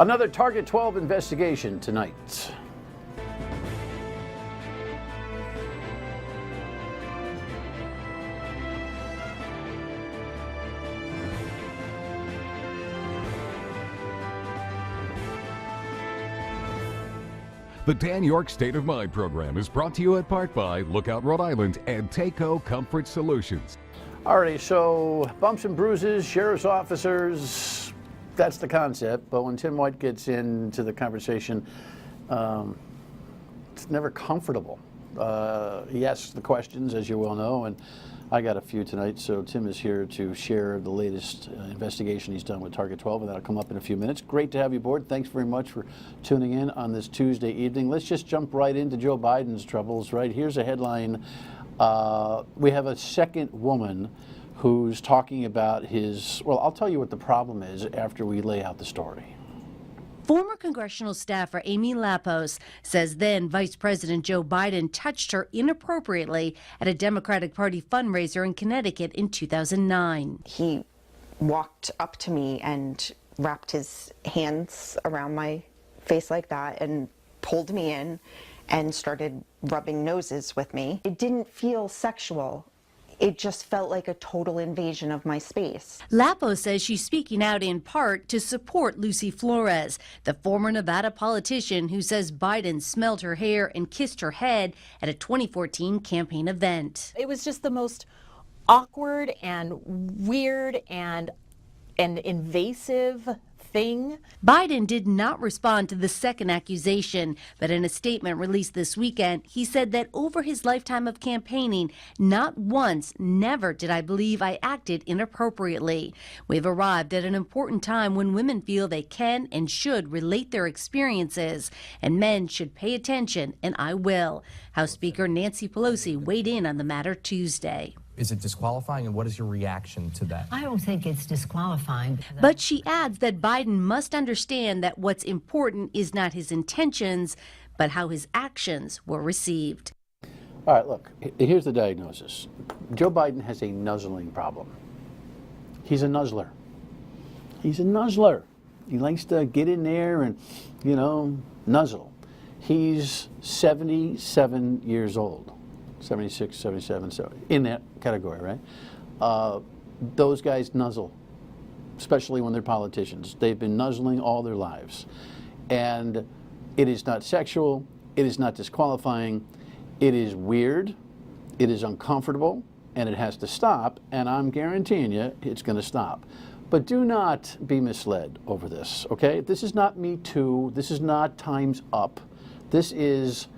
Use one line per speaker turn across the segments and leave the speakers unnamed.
Another Target 12 investigation tonight.
The Dan York State of Mind program is brought to you in part by Lookout Rhode Island and Taco Comfort Solutions.
Alrighty, so bumps and bruises, sheriff's officers, that's the concept. But when Tim White gets into the conversation, it's never comfortable. He asks the questions, as you well know, and I got a few tonight, so Tim is here to share the latest investigation he's done with Target 12, and that'll come up in a few minutes. Great to have you aboard. Thanks very much for tuning in on this Tuesday evening. Let's just jump right into Joe Biden's troubles, right? Here's a headline. We have a second woman who's talking about his, well, I'll tell you what the problem is after we lay out the story.
Former congressional staffer Amy Lapos says then Vice President Joe Biden touched her inappropriately at a Democratic Party fundraiser in Connecticut in 2009.
He walked up to me and wrapped his hands around my face like that and pulled me in and started rubbing noses with me. It didn't feel sexual. It just felt like a total invasion of my space.
Lapo says she's speaking out in part to support Lucy Flores, the former Nevada politician who says Biden smelled her hair and kissed her head at a 2014 campaign event.
It was just the most awkward and weird and invasive thing.
Biden did not respond to the second accusation, but in a statement released this weekend, he said that over his lifetime of campaigning, not once, never did I believe I acted inappropriately. We've arrived at an important time when women feel they can and should relate their experiences, and men should pay attention, and I will. House Speaker Nancy Pelosi weighed in on the matter Tuesday.
Is it disqualifying, and what is your reaction to that?
I don't think it's disqualifying.
But she adds that Biden must understand that what's important is not his intentions, but how his actions were received.
All right, look, here's the diagnosis. Joe Biden has a nuzzling problem. He's a nuzzler. He's a nuzzler. He likes to get in there and, you know, nuzzle. He's 77 years old. 76, 77, so in that category, right? Those guys nuzzle, especially when they're politicians. They've been nuzzling all their lives. And it is not sexual, it is not disqualifying, it is weird, it is uncomfortable, and it has to stop, and I'm guaranteeing you it's going to stop. But do not be misled over this, okay? This is not Me Too, this is not Time's Up. This is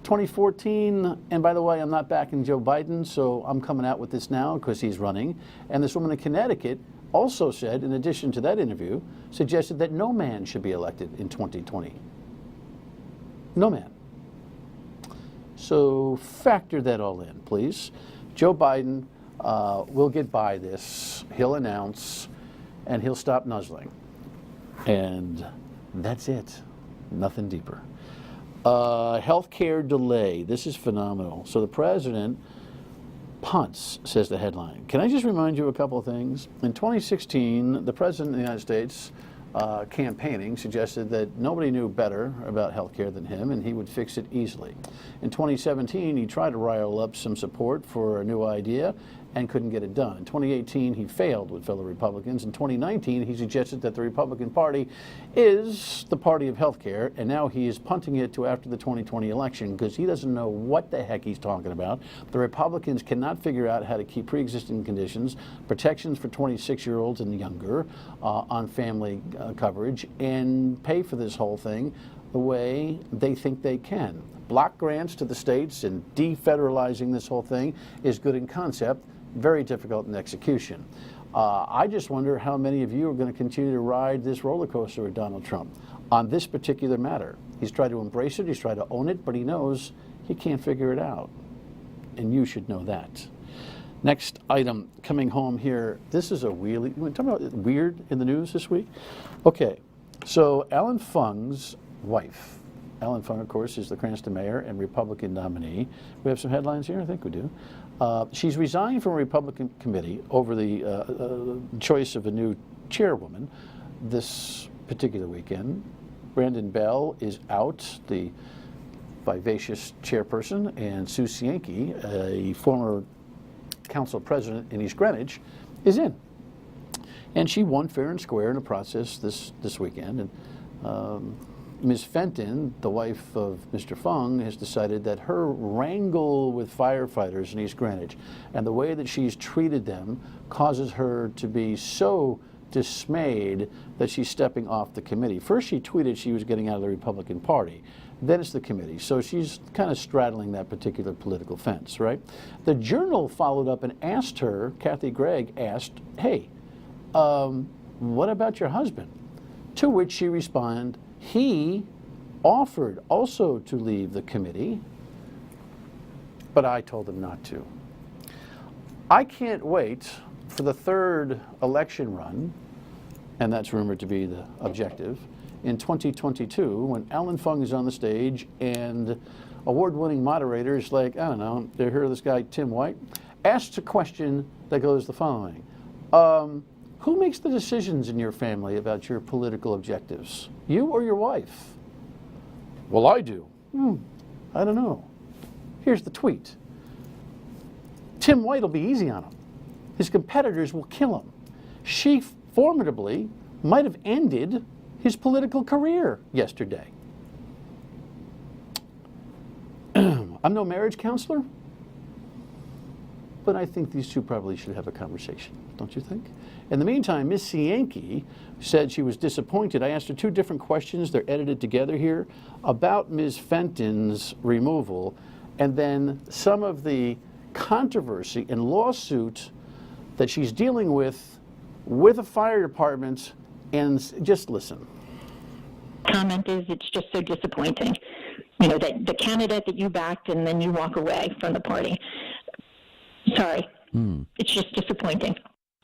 2014, and by the way, I'm not backing Joe Biden, so I'm coming out with this now because he's running. And this woman in Connecticut also said, in addition to that interview, suggested that no man should be elected in 2020. No man. So factor that all in, please. Joe Biden will get by this. He'll announce, and he'll stop nuzzling. And that's it. Nothing deeper. Healthcare delay. This is phenomenal. So the president punts, says the headline. Can I just remind you a couple of things? In 2016, the president of the United States, campaigning, suggested that nobody knew better about healthcare than him, and he would fix it easily. In 2017, he tried to rile up some support for a new idea and couldn't get it done. In 2018, he failed with fellow Republicans. In 2019, he suggested that the Republican Party is the party of healthcare, and now he is punting it to after the 2020 election because he doesn't know what the heck he's talking about. The Republicans cannot figure out how to keep pre-existing conditions, protections for 26-year-olds and younger on family coverage, and pay for this whole thing the way they think they can. Block grants to the states and defederalizing this whole thing is good in concept, very difficult in execution. I just wonder how many of you are going to continue to ride this roller coaster with Donald Trump on this particular matter. He's tried to embrace it, he's tried to own it, but he knows he can't figure it out. And you should know that. Next item coming home here. This is a really, talking about weird in the news this week. Okay, so Alan Fung's wife. Alan Fung, of course, is the Cranston mayor and Republican nominee. We have some headlines here, I think we do. She's resigned from a Republican committee over the choice of a new chairwoman. This particular weekend. Brandon Bell is out, the vivacious chairperson, and Sue Cienki, a former council president in East Greenwich, is in. And she won fair and square in the process this weekend. And Ms. Fenton, the wife of Mr. Fung, has decided that her wrangle with firefighters in East Greenwich and the way that she's treated them causes her to be so dismayed that she's stepping off the committee. First she tweeted she was getting out of the Republican Party. Then it's the committee. So she's kind of straddling that particular political fence, right? The Journal followed up and asked her, Kathy Gregg asked, hey, what about your husband? To which she responded, he offered also to leave the committee, but I told him not to. I can't wait for the third election run, and that's rumored to be the objective, in 2022, when Alan Fung is on the stage and award-winning moderators like, I don't know, they hear this guy Tim White, asks a question that goes the following. Who makes the decisions in your family about your political objectives? You or your wife? Well, I do. I don't know. Here's the tweet. Tim White will be easy on him. His competitors will kill him. She formidably might have ended his political career yesterday. I'm no marriage counselor, but I think these two probably should have a conversation, don't you think? In the meantime, Ms. Cienki said she was disappointed. I asked her two different questions, they're edited together here, about Ms. Fenton's removal, and then some of the controversy and lawsuit that she's dealing with the fire department. And just listen.
Comment is it's just so disappointing. You know, that the candidate that you backed and then you walk away from the party. Sorry. It's just disappointing.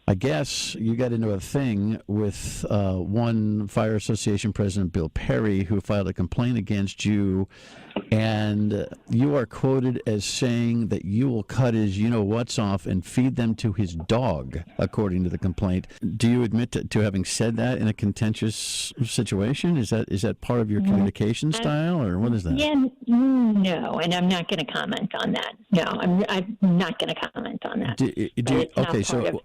I guess you got into a thing with one Fire Association President, Bill Perry, who filed a complaint against you, and you are quoted as saying that you will cut his you-know-whats off and feed them to his dog, according to the complaint. Do you admit to having said that in a contentious situation? Is that part of your communication style, or what is that?
Yeah, no, and I'm not going to comment on that. No, I'm not going to comment on that.
Okay, so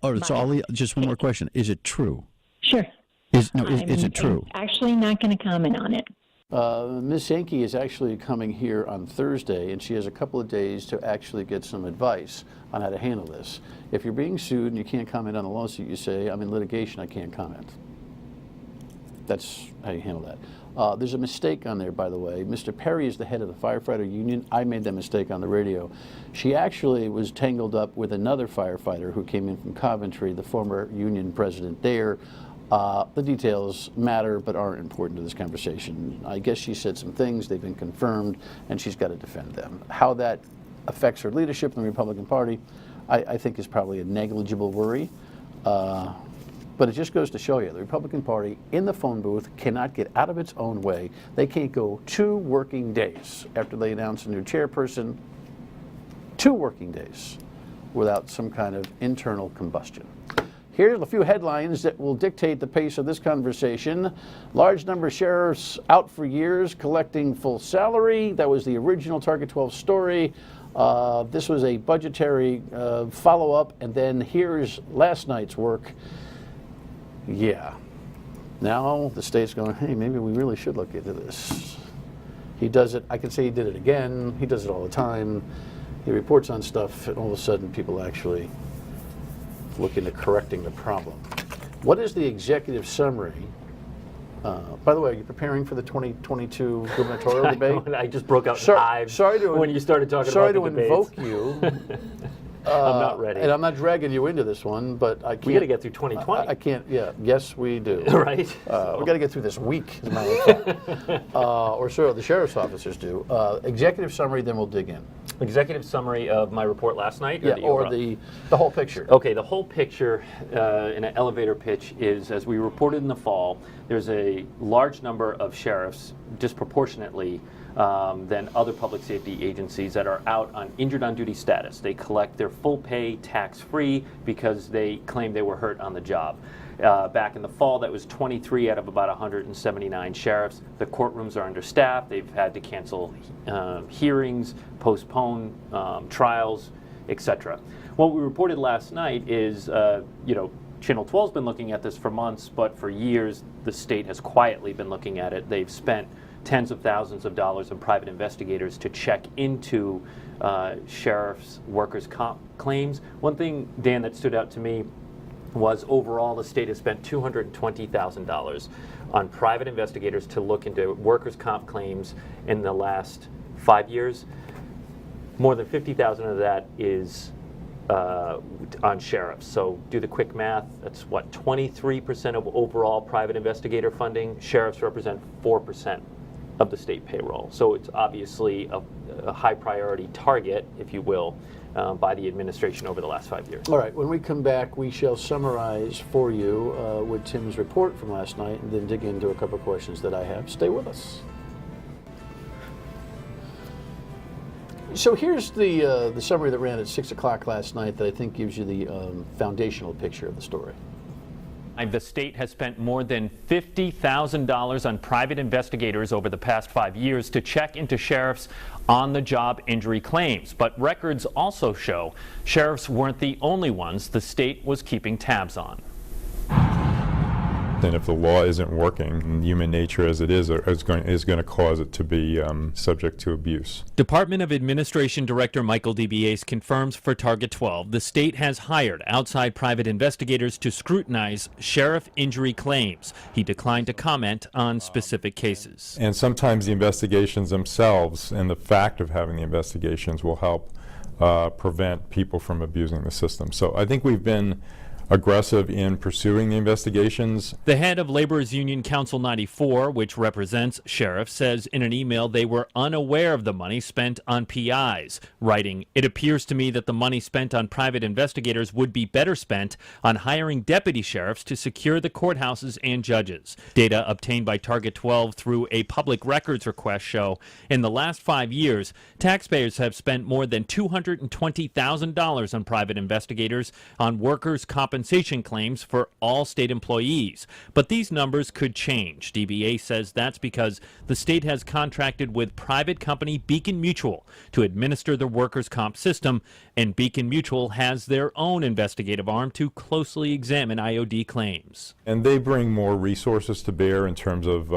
just one more question. Is it true?
Sure.
Is it true?
I'm actually not going to comment on it.
Ms. Cienki is actually coming here on Thursday, and she has a couple of days to actually get some advice on how to handle this. If you're being sued and you can't comment on a lawsuit, you say, I'm in litigation, I can't comment. That's how you handle that. There's a mistake on there, by the way. Mr. Perry is the head of the firefighter union. I made that mistake on the radio. She actually was tangled up with another firefighter who came in from Coventry, the former union president there. The details matter but aren't important to this conversation. I guess she said some things, they've been confirmed, and she's got to defend them. How that affects her leadership in the Republican Party, I think is probably a negligible worry. But it just goes to show you, the Republican Party in the phone booth cannot get out of its own way. They can't go 2 working days after they announce a new chairperson, 2 working days without some kind of internal combustion. Here's a few headlines that will dictate the pace of this conversation. Large number of sheriffs out for years collecting full salary. That was the original Target 12 story. This was a budgetary follow-up, and then here's last night's work. Yeah. Now the state's going, hey, maybe we really should look into this. He does it, I can say he did it again. He does it all the time. He reports on stuff, and all of a sudden people actually look into correcting the problem. What is the executive summary? By the way, are you preparing for the 2022 gubernatorial debate?
I just broke out in hives when you started talking about the debates.
Sorry to invoke you.
I'm not ready.
And I'm not dragging you into this one, but I can't.
We got to get through 2020.
I can't, yeah. Yes, we do.
Right.
We got to get through this week, as a matter of fact. Or so the sheriff's officers do. Executive summary, then we'll dig in.
Executive summary of my report last night?
Or the whole picture.
Okay, the whole picture in an elevator pitch is, as we reported in the fall, there's a large number of sheriffs, disproportionately than other public safety agencies, that are out on injured on duty status. They collect their full pay tax-free because they claim they were hurt on the job. Back in the fall, that was 23 out of about 179 sheriffs. The courtrooms are understaffed. They've had to cancel hearings, postpone trials, etc. What we reported last night is, Channel 12's been looking at this for months, but for years the state has quietly been looking at it. They've spent tens of thousands of dollars on private investigators to check into sheriff's workers' comp claims. One thing, Dan, that stood out to me was overall the state has spent $220,000 on private investigators to look into workers' comp claims in the last 5 years. More than $50,000 of that is on sheriffs. So do the quick math. That's what, 23% of overall private investigator funding. Sheriffs represent 4% of the state payroll. So it's obviously a high priority target, if you will, by the administration over the last 5 years.
All right, when we come back, we shall summarize for you with Tim's report from last night and then dig into a couple of questions that I have. Stay with us. So here's the summary that ran at 6 o'clock last night that I think gives you the foundational picture of the story.
The state has spent more than $50,000 on private investigators over the past 5 years to check into sheriffs' on-the-job injury claims. But records also show sheriffs weren't the only ones the state was keeping tabs on.
And if the law isn't working, human nature as it is going to cause it to be subject to abuse.
Department of Administration Director Michael DeBiase confirms for Target 12 the state has hired outside private investigators to scrutinize sheriff injury claims. He declined to comment on specific cases.
And sometimes the investigations themselves and the fact of having the investigations will help prevent people from abusing the system. So I think we've been aggressive in pursuing the investigations.
The head of Laborers Union Council 94, which represents sheriffs, says in an email they were unaware of the money spent on PIs, writing, "It appears to me that the money spent on private investigators would be better spent on hiring deputy sheriffs to secure the courthouses and judges." Data obtained by Target 12 through a public records request show in the last 5 years, taxpayers have spent more than $220,000 on private investigators on workers' compensation claims for all state employees. But these numbers could change. DBA says that's because the state has contracted with private company Beacon Mutual to administer the workers' comp system, and Beacon Mutual has their own investigative arm to closely examine IOD claims.
And they bring more resources to bear in terms of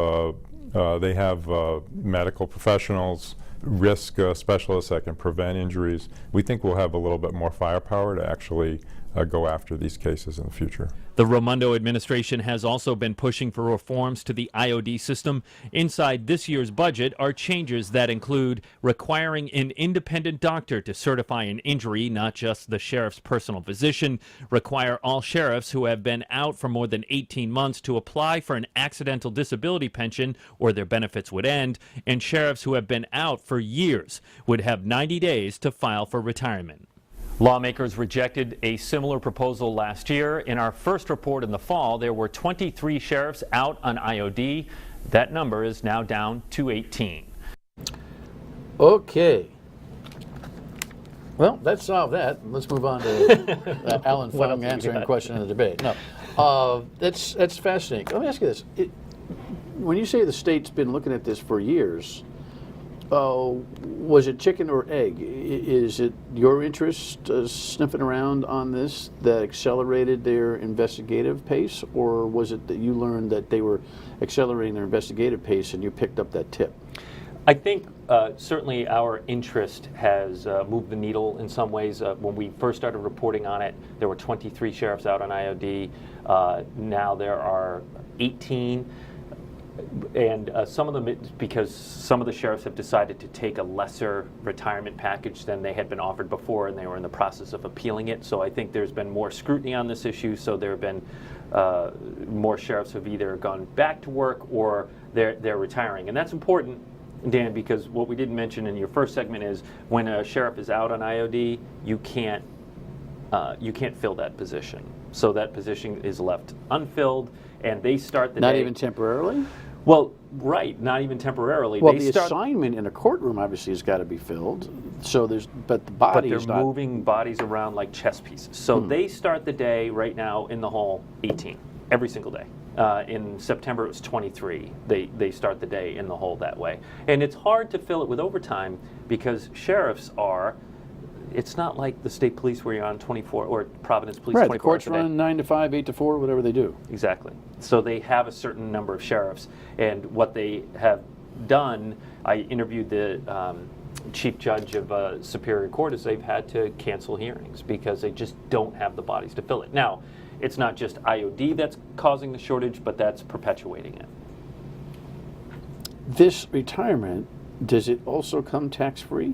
they have medical professionals, risk specialists that can prevent injuries. We think we'll have a little bit more firepower to actually go after these cases in the future.
The Raimondo administration has also been pushing for reforms to the IOD system. Inside this year's budget are changes that include requiring an independent doctor to certify an injury, not just the sheriff's personal physician, require all sheriffs who have been out for more than 18 months to apply for an accidental disability pension or their benefits would end, and sheriffs who have been out for years would have 90 days to file for retirement. Lawmakers rejected a similar proposal last year. In our first report in the fall, there were 23 sheriffs out on IOD. That number is now down to 18.
Okay. Well, that solved that. Let's move on to Alan Fung answering a question in the debate. No, that's fascinating. Let me ask you this. When you say the state's been looking at this for years, was it chicken or egg? Is it your interest sniffing around on this that accelerated their investigative pace, or was it that you learned that they were accelerating their investigative pace and you picked up that tip?
I think certainly our interest has moved the needle in some ways. When we first started reporting on it, there were 23 sheriffs out on IOD. Now there are 18. And some of them, because some of the sheriffs have decided to take a lesser retirement package than they had been offered before, and they were in the process of appealing it. So I think there's been more scrutiny on this issue. So there have been more sheriffs who have either gone back to work or they're retiring. And that's important, Dan, because what we didn't mention in your first segment is when a sheriff is out on IOD, you can't fill that position. So that position is left unfilled, and they start the day.
Not even temporarily?
Well, right, not even temporarily.
Well, the assignment in a courtroom obviously has got to be filled. So but the body is not.
But they're moving bodies around like chess pieces. So they start the day right now in the hall 18. every single day. In September, it was 23. They start the day in the hole that way. And it's hard to fill it with overtime because sheriffs are, it's not like the state police where you're on 24, or Providence Police
Right,
24
the courts
hours a day.
run 9 to 5, 8 to 4, whatever they do.
Exactly. So they have a certain number of sheriffs, and what they have done, I interviewed the chief judge of Superior Court, is they've had to cancel hearings because they just don't have the bodies to fill it. Now, it's not just IOD that's causing the shortage, but that's perpetuating it.
This retirement, does it also come tax-free?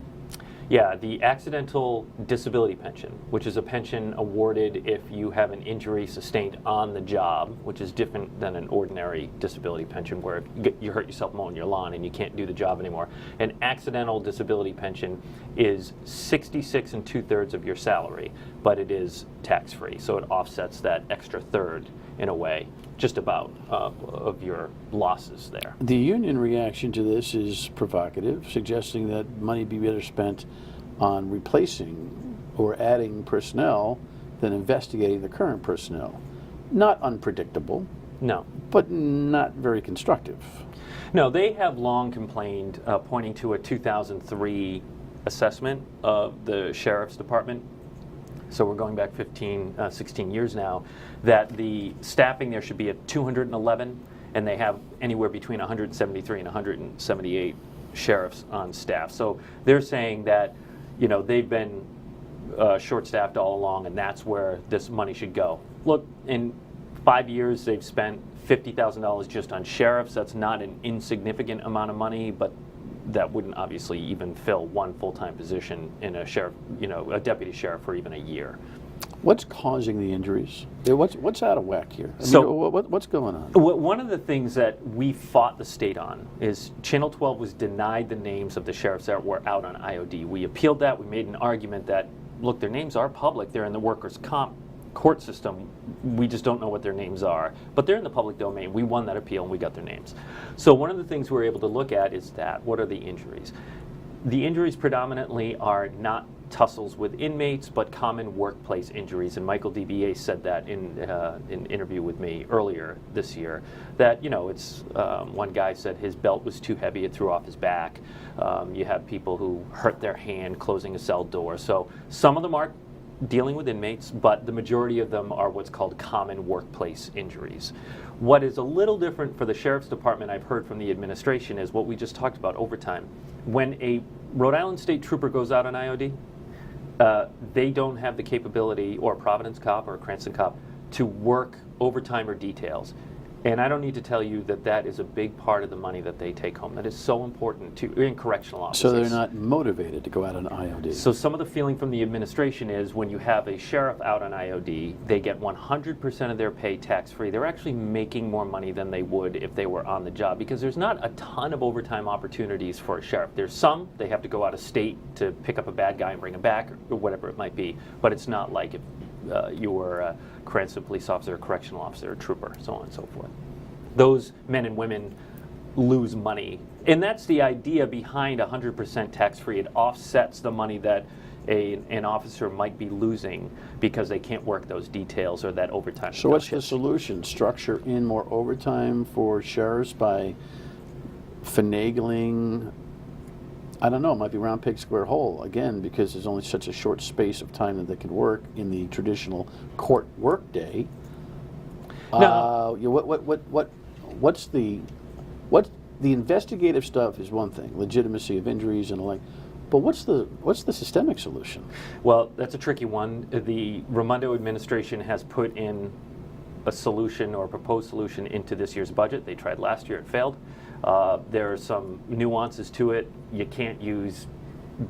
Yeah, the accidental disability pension, which is a pension awarded if you have an injury sustained on the job, which is different than an ordinary disability pension where if you hurt yourself mowing your lawn and you can't do the job anymore. An accidental disability pension is 66 2/3 of your salary, but it is tax-free, so it offsets that extra third in a way, just about, of your losses there.
The union reaction to this is provocative, suggesting that money be better spent on replacing or adding personnel than investigating the current personnel. Not unpredictable,
No.
but not very constructive.
No, they have long complained, pointing to a 2003 assessment of the Sheriff's Department. So we're going back 16 years now, that the staffing there should be at 211, and they have anywhere between 173 and 178 sheriffs on staff. So they're saying that, you know, they've been short-staffed all along, and that's where this money should go. Look, in 5 years, they've spent $50,000 just on sheriffs. That's not an insignificant amount of money, but that wouldn't obviously even fill one full-time position in a sheriff, you know, a deputy sheriff for even a year.
What's causing the injuries? What's out of whack here? I
So-
mean, what's going on?
One of the things that we fought the state on is Channel 12 was denied the names of the sheriffs that were out on IOD. We appealed that. We made an argument that, look, their names are public. They're in the workers' comp court system. We just don't know what their names are. But they're in the public domain. We won that appeal and we got their names. So one of the things we're able to look at is that, what are the injuries? The injuries predominantly are not tussles with inmates, but common workplace injuries. And Michael DBA said that in an interview with me earlier this year, that, you know, it's one guy said his belt was too heavy, it threw off his back. You have people who hurt their hand closing a cell door. So some of them are dealing with inmates, but the majority of them are what's called common workplace injuries. What is a little different for the Sheriff's Department, I've heard from the administration, is what we just talked about, overtime. When a Rhode Island State Trooper goes out on IOD, they don't have the capability, or a Providence cop or a Cranston cop, to work overtime or details. And I don't need to tell you that that is a big part of the money that they take home. That is so important to in correctional officers.
So they're not motivated to go out on IOD.
So some of the feeling from the administration is when you have a sheriff out on IOD, they get 100% of their pay tax-free. They're actually making more money than they would if they were on the job, because there's not a ton of overtime opportunities for a sheriff. There's some, they have to go out of state to pick up a bad guy and bring him back, or whatever it might be. But it's not like if you were a Cranston police officer, a correctional officer, a trooper, so on and so forth. Those men and women lose money. And that's the idea behind 100% tax-free. It offsets the money that an officer might be losing because they can't work those details or that overtime.
So what's the solution? Structure in more overtime for sheriffs by finagling, I don't know, it might be round peg square hole, again, because there's only such a short space of time that they can work in the traditional court work day.
No.
What's the investigative stuff is one thing, legitimacy of injuries and the like, but what's the systemic solution?
Well, that's a tricky one. The Raimondo administration has put in a solution or a proposed solution into this year's budget. They tried last year, it failed. There are some nuances to it. You can't use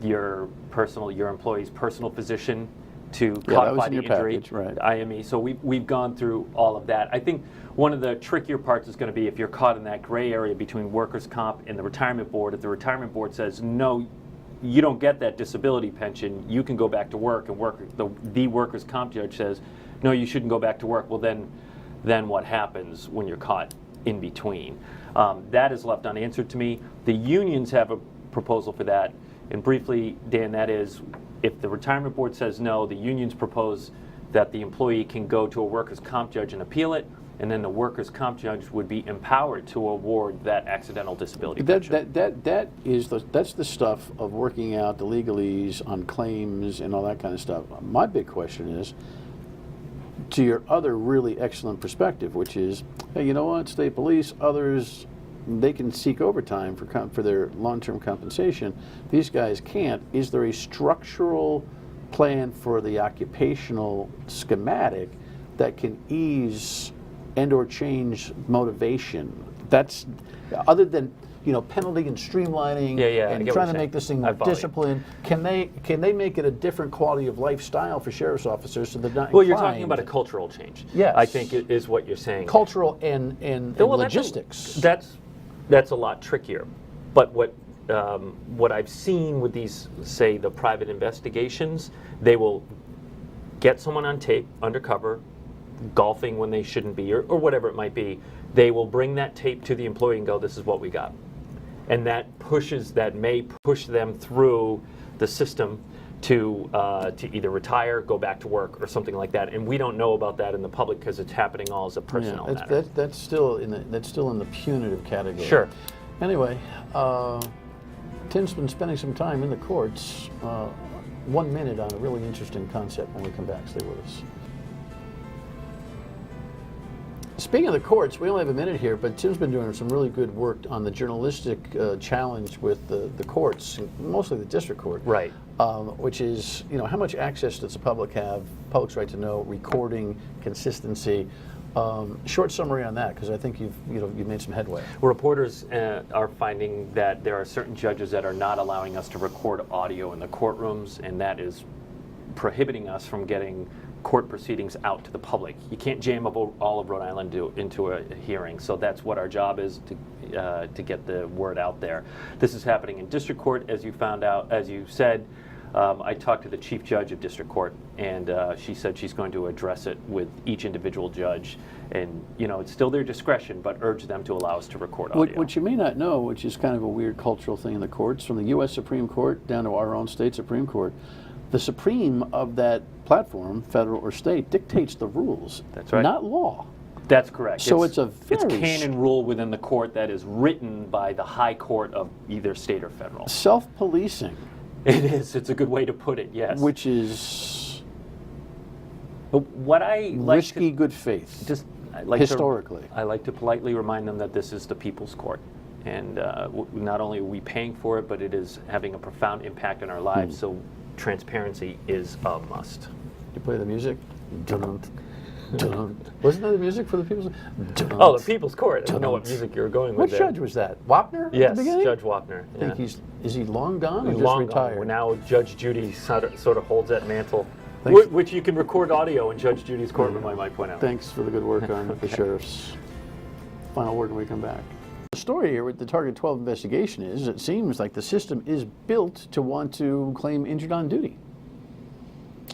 your employee's personal physician to codify the injury,
package, right.
IME. So we've gone through all of that. I think one of the trickier parts is going to be if you're caught in that gray area between workers' comp and the retirement board. If the retirement board says, no, you don't get that disability pension, you can go back to work, and the workers' comp judge says, no, you shouldn't go back to work. Well, then what happens when you're caught in between? That is left unanswered to me. The unions have a proposal for that. And briefly, Dan, that is, if the retirement board says no, the unions propose that the employee can go to a workers' comp judge and appeal it. and then the workers' comp judge would be empowered to award that accidental disability pension.
That's the stuff of working out the legalese on claims and all that kind of stuff. My big question is, to your other really excellent perspective, which is, hey, you know what, state police, others, they can seek overtime for their long-term compensation. These guys can't. Is there a structural plan for the occupational schematic that can ease and or change motivation? That's other than penalty and streamlining and trying to make this thing more disciplined. Can they make it a different quality of lifestyle for sheriff's officers so they're not?
Well, you're talking about a cultural change.
Yes,
I think is what you're saying.
Cultural and logistics.
That's a lot trickier. But what I've seen with these, say, the private investigations, they will get someone on tape undercover, golfing when they shouldn't be, or whatever it might be. They will bring that tape to the employee and go, "This is what we got," and that may push them through the system to either retire, go back to work, or something like that. And we don't know about that in the public because it's happening all as a personnel matter.
That's still in the punitive category.
Sure.
Anyway, Tim's been spending some time in the courts. 1 minute on a really interesting concept when we come back. Stay with us. Speaking of the courts, we only have a minute here, but Tim's been doing some really good work on the journalistic challenge with the courts, mostly the district court.
Right.
Which is, how much access does the public have? Public's right to know, recording, consistency. Short summary on that, because I think you've made some headway.
Reporters are finding that there are certain judges that are not allowing us to record audio in the courtrooms, and that is prohibiting us from getting court proceedings out to the public. You can't jam up all of Rhode Island into a hearing, so that's what our job is, to get the word out there. This is happening in district court, as you found out, as you said. I talked to the chief judge of district court, and she said she's going to address it with each individual judge, and it's still their discretion, but urge them to allow us to record audio.
What you may not know, which is kind of a weird cultural thing in the courts, from the U.S. Supreme Court down to our own state Supreme Court, the supreme of that platform, federal or state, dictates the rules.
That's right.
Not law.
That's correct.
So it's
canon rule within the court that is written by the high court of either state or federal.
Self-policing.
It is. It's a good way to put it, yes.
Which is
what I like
risky good faith,
historically. I like to politely remind them that this is the people's court. And not only are we paying for it, but it is having a profound impact on our lives. So transparency is a must.
You play the music? Wasn't that the music for the People's Court?
Oh, the People's Court. I don't know what music you were going with.
What judge was that? Wapner?
Yes,
at the beginning?
Judge Wapner.
I think is he long gone or
He's
just
long
retired?
Gone. Now Judge Judy sort of holds that mantle, which you can record audio in Judge Judy's courtroom, I might point out.
Thanks for the good work on the sheriff's. Final word when we come back. The story here with the Target 12 investigation is it seems like the system is built to want to claim injured on duty.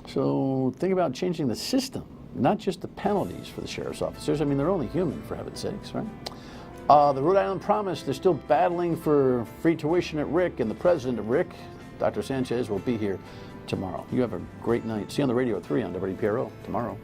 So think about changing the system, not just the penalties for the sheriff's officers. I mean, they're only human, for heaven's sakes, right? The Rhode Island Promise, they're still battling for free tuition at RIC, and the president of RIC, Dr. Sanchez, will be here tomorrow. You have a great night. See you on the radio at 3 on WPRI tomorrow.